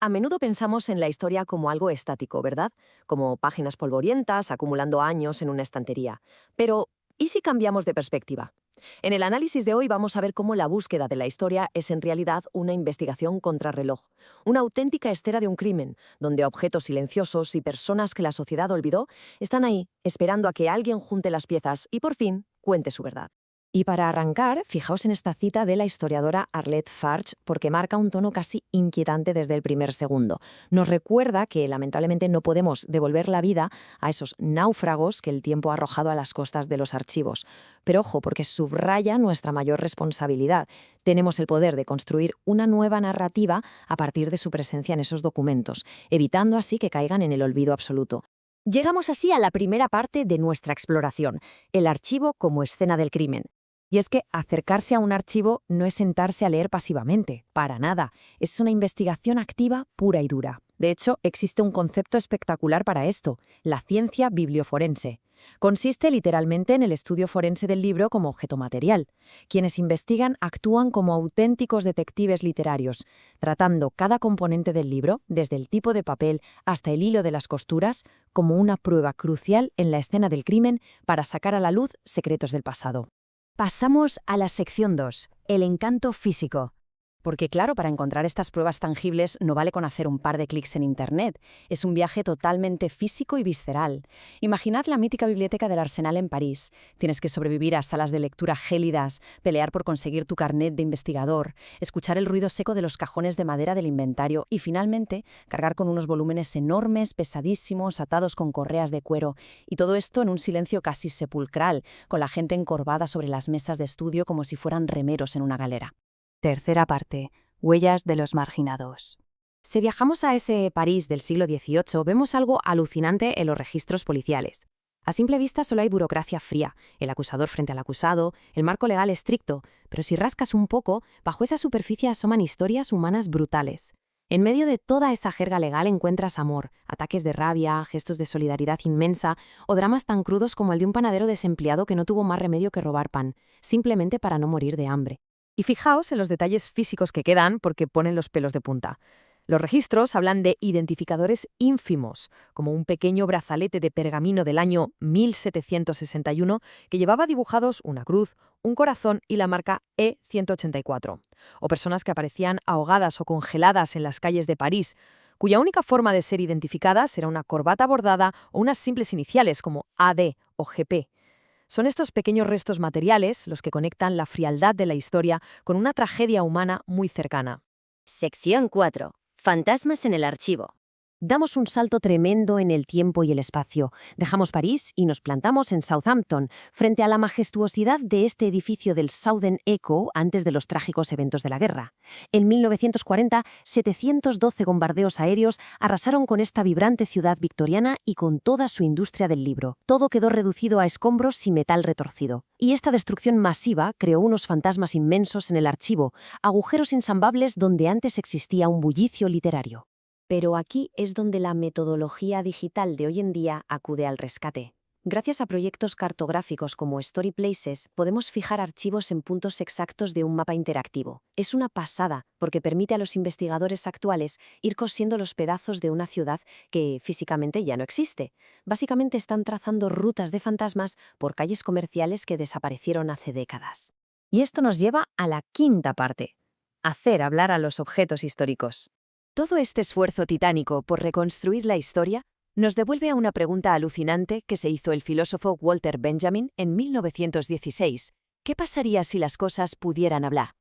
A menudo pensamos en la historia como algo estático, ¿verdad? Como páginas polvorientas acumulando años en una estantería. Pero, ¿y si cambiamos de perspectiva? En el análisis de hoy vamos a ver cómo la búsqueda de la historia es en realidad una investigación contrarreloj, una auténtica estera de un crimen, donde objetos silenciosos y personas que la sociedad olvidó están ahí, esperando a que alguien junte las piezas y por fin cuente su verdad. Y para arrancar, fijaos en esta cita de la historiadora Arlette Farge, porque marca un tono casi inquietante desde el primer segundo. Nos recuerda que, lamentablemente, no podemos devolver la vida a esos náufragos que el tiempo ha arrojado a las costas de los archivos. Pero ojo, porque subraya nuestra mayor responsabilidad. Tenemos el poder de construir una nueva narrativa a partir de su presencia en esos documentos, evitando así que caigan en el olvido absoluto. Llegamos así a la primera parte de nuestra exploración, el archivo como escena del crimen. Y es que acercarse a un archivo no es sentarse a leer pasivamente, para nada. Es una investigación activa pura y dura. De hecho, existe un concepto espectacular para esto, la ciencia biblioforense. Consiste literalmente en el estudio forense del libro como objeto material. Quienes investigan actúan como auténticos detectives literarios, tratando cada componente del libro, desde el tipo de papel hasta el hilo de las costuras, como una prueba crucial en la escena del crimen para sacar a la luz secretos del pasado. Pasamos a la sección 2, el encanto físico. Porque claro, para encontrar estas pruebas tangibles no vale con hacer un par de clics en Internet. Es un viaje totalmente físico y visceral. Imaginad la mítica biblioteca del Arsenal en París. Tienes que sobrevivir a salas de lectura gélidas, pelear por conseguir tu carnet de investigador, escuchar el ruido seco de los cajones de madera del inventario y finalmente cargar con unos volúmenes enormes, pesadísimos, atados con correas de cuero. Y todo esto en un silencio casi sepulcral, con la gente encorvada sobre las mesas de estudio como si fueran remeros en una galera. Tercera parte. Huellas de los marginados. Si viajamos a ese París del siglo XVIII, vemos algo alucinante en los registros policiales. A simple vista solo hay burocracia fría, el acusador frente al acusado, el marco legal estricto, pero si rascas un poco, bajo esa superficie asoman historias humanas brutales. En medio de toda esa jerga legal encuentras amor, ataques de rabia, gestos de solidaridad inmensa o dramas tan crudos como el de un panadero desempleado que no tuvo más remedio que robar pan, simplemente para no morir de hambre. Y fijaos en los detalles físicos que quedan porque ponen los pelos de punta. Los registros hablan de identificadores ínfimos, como un pequeño brazalete de pergamino del año 1761 que llevaba dibujados una cruz, un corazón y la marca E184. O personas que aparecían ahogadas o congeladas en las calles de París, cuya única forma de ser identificadas era una corbata bordada o unas simples iniciales como AD o GP. Son estos pequeños restos materiales los que conectan la frialdad de la historia con una tragedia humana muy cercana. Sección 4. Fantasmas en el archivo. Damos un salto tremendo en el tiempo y el espacio. Dejamos París y nos plantamos en Southampton, frente a la majestuosidad de este edificio del Southern Echo antes de los trágicos eventos de la guerra. En 1940, 712 bombardeos aéreos arrasaron con esta vibrante ciudad victoriana y con toda su industria del libro. Todo quedó reducido a escombros y metal retorcido. Y esta destrucción masiva creó unos fantasmas inmensos en el archivo, agujeros insalvables donde antes existía un bullicio literario. Pero aquí es donde la metodología digital de hoy en día acude al rescate. Gracias a proyectos cartográficos como Storyplaces, podemos fijar archivos en puntos exactos de un mapa interactivo. Es una pasada, porque permite a los investigadores actuales ir cosiendo los pedazos de una ciudad que físicamente ya no existe. Básicamente están trazando rutas de fantasmas por calles comerciales que desaparecieron hace décadas. Y esto nos lleva a la quinta parte: hacer hablar a los objetos históricos. Todo este esfuerzo titánico por reconstruir la historia nos devuelve a una pregunta alucinante que se hizo el filósofo Walter Benjamin en 1916. ¿Qué pasaría si las cosas pudieran hablar?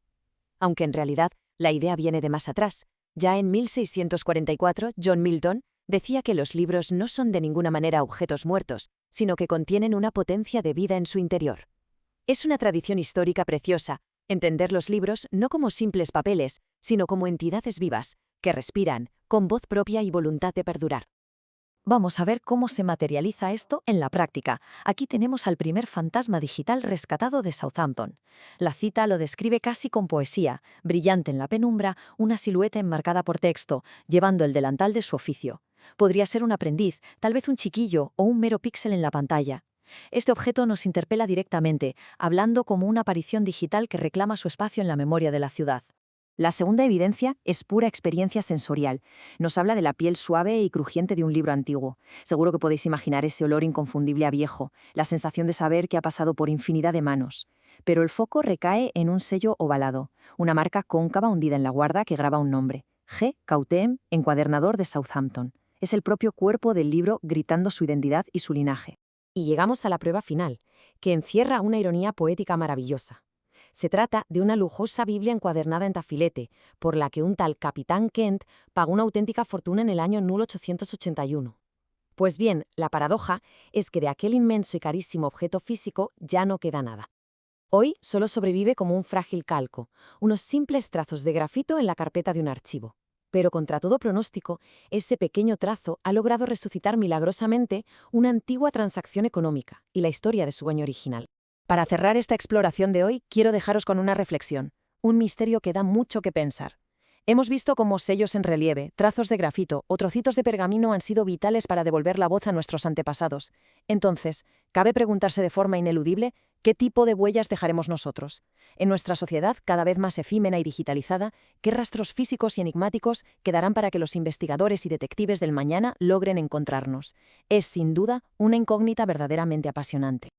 Aunque en realidad la idea viene de más atrás. Ya en 1644, John Milton decía que los libros no son de ninguna manera objetos muertos, sino que contienen una potencia de vida en su interior. Es una tradición histórica preciosa, entender los libros no como simples papeles, sino como entidades vivas, que respiran, con voz propia y voluntad de perdurar. Vamos a ver cómo se materializa esto en la práctica. Aquí tenemos al primer fantasma digital rescatado de Southampton. La cita lo describe casi con poesía, brillante en la penumbra, una silueta enmarcada por texto, llevando el delantal de su oficio. Podría ser un aprendiz, tal vez un chiquillo o un mero píxel en la pantalla. Este objeto nos interpela directamente, hablando como una aparición digital que reclama su espacio en la memoria de la ciudad. La segunda evidencia es pura experiencia sensorial. Nos habla de la piel suave y crujiente de un libro antiguo. Seguro que podéis imaginar ese olor inconfundible a viejo, la sensación de saber que ha pasado por infinidad de manos. Pero el foco recae en un sello ovalado, una marca cóncava hundida en la guarda que graba un nombre. G. Cautem, encuadernador de Southampton. Es el propio cuerpo del libro gritando su identidad y su linaje. Y llegamos a la prueba final, que encierra una ironía poética maravillosa. Se trata de una lujosa Biblia encuadernada en tafilete, por la que un tal Capitán Kent pagó una auténtica fortuna en el año 1881. Pues bien, la paradoja es que de aquel inmenso y carísimo objeto físico ya no queda nada. Hoy solo sobrevive como un frágil calco, unos simples trazos de grafito en la carpeta de un archivo. Pero contra todo pronóstico, ese pequeño trazo ha logrado resucitar milagrosamente una antigua transacción económica y la historia de su dueño original. Para cerrar esta exploración de hoy, quiero dejaros con una reflexión, un misterio que da mucho que pensar. Hemos visto cómo sellos en relieve, trazos de grafito o trocitos de pergamino han sido vitales para devolver la voz a nuestros antepasados. Entonces, cabe preguntarse de forma ineludible qué tipo de huellas dejaremos nosotros. En nuestra sociedad, cada vez más efímera y digitalizada, ¿qué rastros físicos y enigmáticos quedarán para que los investigadores y detectives del mañana logren encontrarnos? Es, sin duda, una incógnita verdaderamente apasionante.